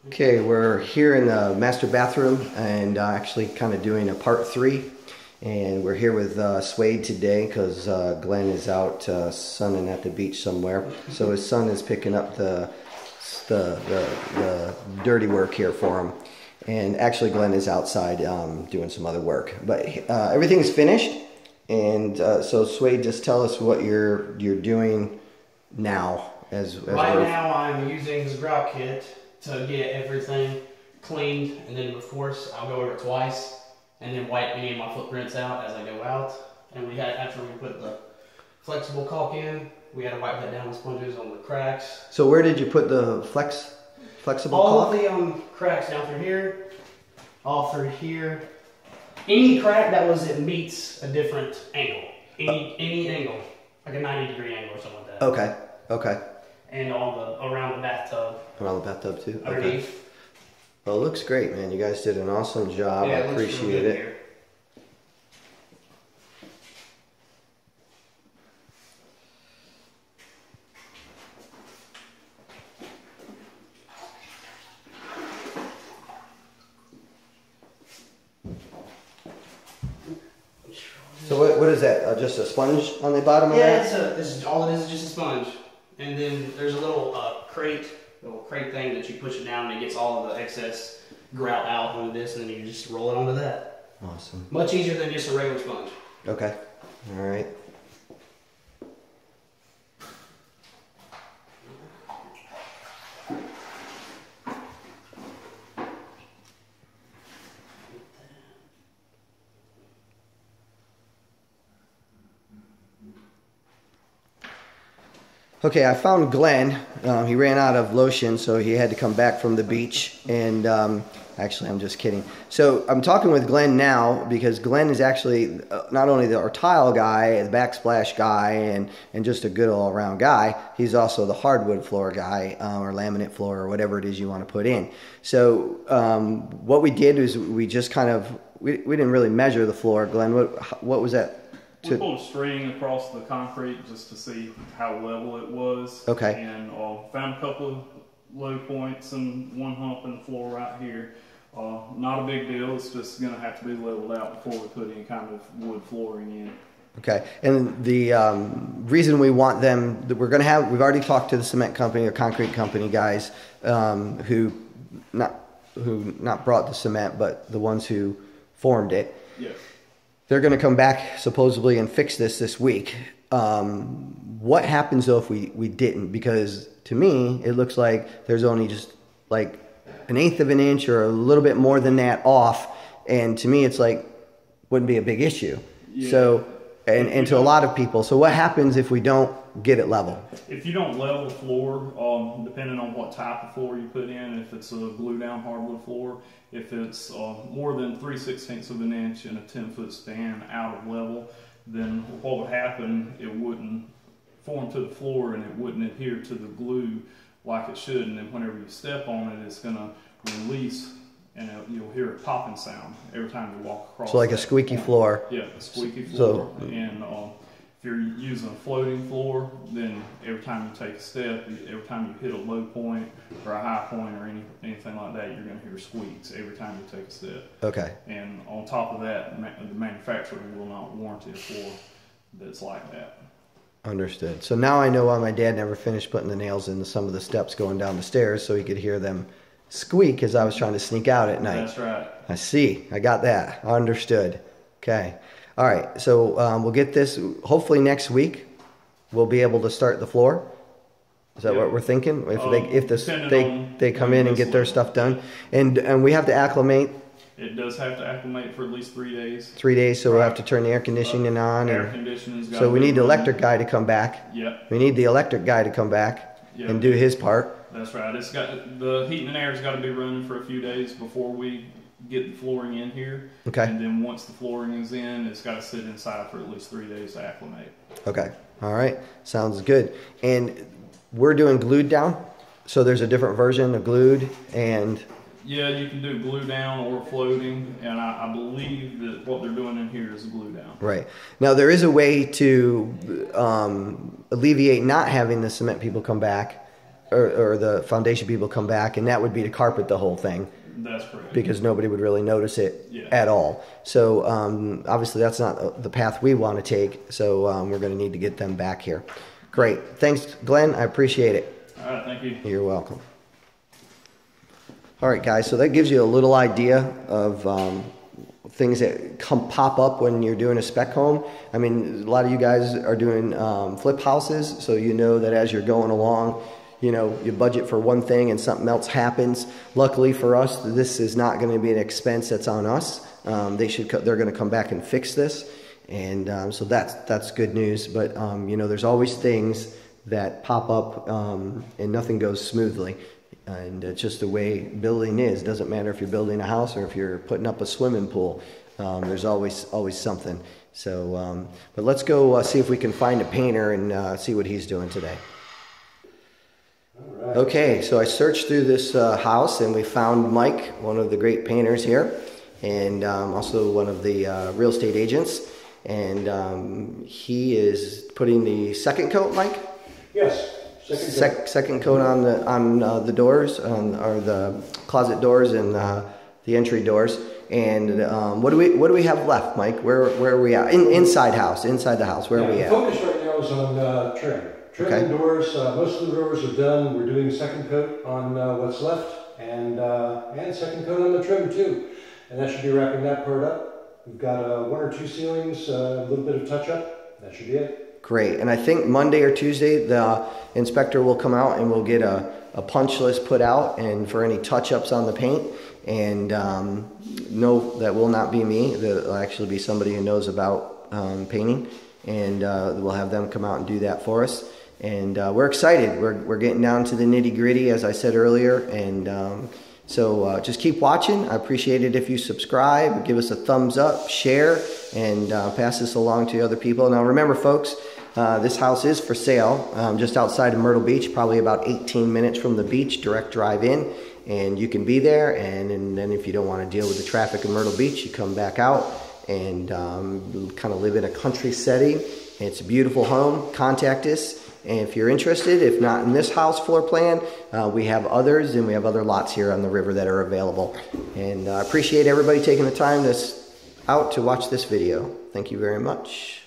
Okay, we're here in the master bathroom and actually kind of doing a part 3. And we're here with Swade today because Glenn is out sunning at the beach somewhere. So his son is picking up the dirty work here for him. And actually Glenn is outside doing some other work. But everything's finished. And so Swade, just tell us what you're doing now. Right now I'm using this grout kit to get everything cleaned, and then of course I'll go over it twice and then wipe any of my footprints out as I go out. And we had, after we put the flexible caulk in, we had to wipe that down with sponges on the cracks. So where did you put the flexible all caulk? All of the cracks down through here, all through here. Any crack that meets a different angle, any angle, like a 90-degree angle or something like that. Okay. Okay. And around the bathtub. Around the bathtub too? Underneath. Okay. Well, it looks great, man. You guys did an awesome job. Yeah, I appreciate it. Here. So what is that? Just a sponge on the bottom of that? Yeah, all it is just a sponge. And then there's a little crate thing that you push it down and it gets all of the excess grout out onto this, and then you just roll it onto that. Awesome. Much easier than just a regular sponge. Okay. All right. Okay, I found Glenn. He ran out of lotion, so he had to come back from the beach. And actually, I'm just kidding. So I'm talking with Glenn now because Glenn is actually not only our tile guy, the backsplash guy, and just a good all-around guy. He's also the hardwood floor guy, or laminate floor, or whatever it is you want to put in. So what we did is we just kind of we didn't really measure the floor. Glenn, what was that? We pulled a string across the concrete just to see how level it was. Okay. And found a couple of low points and one hump in the floor right here. Not a big deal. It's just going to have to be leveled out before we put any kind of wood flooring in. Okay. And the reason we want them, we've already talked to the cement company or concrete company guys who not brought the cement, but the ones who formed it. Yes. They're going to come back supposedly and fix this week. What happens though if we didn't? Because to me, it looks like there's only just like 1/8 of an inch or a little bit more than that off. And to me, it's like, wouldn't be a big issue. Yeah. So, and to a lot of people. So what happens if we don't get it level? If you don't level the floor, depending on what type of floor you put in, if it's a glue down hardwood floor, if it's more than 3/16 of an inch and a 10-foot span out of level, then what would happen, it wouldn't form to the floor and it wouldn't adhere to the glue like it should. And then whenever you step on it, it's going to release and you'll hear a popping sound every time you walk across. So like a squeaky floor. Yeah, a squeaky floor. And if you're using a floating floor, then every time you take a step, every time you hit a low point or a high point or anything like that, you're going to hear squeaks every time you take a step. Okay. And on top of that, the manufacturer will not warranty a floor that's like that. Understood. So now I know why my dad never finished putting the nails into some of the steps going down the stairs, so he could hear them squeak as I was trying to sneak out at night. That's right. I see. I got that. Understood. Okay. All right. So we'll get this. Hopefully next week we'll be able to start the floor. Is that what we're thinking? If they come in and get their stuff done, and we have to acclimate. It does have to acclimate for at least 3 days. 3 days, so we'll have to turn the air conditioning on. Air conditioning's got so we need the electric guy to come back. Yep. We need the electric guy to come back and do his part. That's right. The heating and air's got to be running for a few days before we get the flooring in here. Okay. And then once the flooring is in, it's got to sit inside for at least 3 days to acclimate. Okay. All right. Sounds good. And we're doing glued down. So there's a different version of glued and... Yeah, you can do glue down or floating, and I believe that what they're doing in here is glue down. Right. Now, there is a way to alleviate not having the cement people come back or the foundation people come back, and that would be to carpet the whole thing. That's correct. Because nobody would really notice it Yeah. at all. So obviously that's not the path we want to take. So we're going to need to get them back here. Great. Thanks, Glenn. I appreciate it. All right, thank you. You're welcome. All right, guys. So that gives you a little idea of things that pop up when you're doing a spec home. I mean, a lot of you guys are doing flip houses, so you know that as you're going along, you know, you budget for one thing and something else happens. Luckily for us, this is not going to be an expense that's on us. They're going to come back and fix this, and so that's good news. But you know, there's always things that pop up, and nothing goes smoothly. And it's just the way building is. It doesn't matter if you're building a house or if you're putting up a swimming pool. There's always something. So, but let's go see if we can find a painter and see what he's doing today. All right. Okay, so I searched through this house and we found Mike, one of the great painters here, and also one of the real estate agents. And he is putting the second coat, Mike? Yes. Second coat on the doors, or the closet doors and the entry doors. And what do we have left, Mike? Where are we at? Inside the house. Where are we at? The focus right now is on trim. Trim Okay. and doors. Most of the doors are done. We're doing second coat on what's left, and second coat on the trim too. And that should be wrapping that part up. We've got one or two ceilings, a little bit of touch up. That should be it. Great. And I think Monday or Tuesday, the inspector will come out and we'll get a punch list put out and for any touch-ups on the paint. And no, that will not be me. That'll actually be somebody who knows about painting. And we'll have them come out and do that for us. And we're excited. We're getting down to the nitty-gritty, as I said earlier. And so just keep watching. I appreciate it if you subscribe, give us a thumbs up, share, and pass this along to other people. Now remember, folks, this house is for sale just outside of Myrtle Beach, probably about 18 minutes from the beach, direct drive in. And you can be there, and then if you don't want to deal with the traffic in Myrtle Beach, you come back out and kind of live in a country setting. It's a beautiful home. Contact us. And if you're interested, if not in this house floor plan, we have others, and we have other lots here on the river that are available. And I appreciate everybody taking the time out to watch this video. Thank you very much.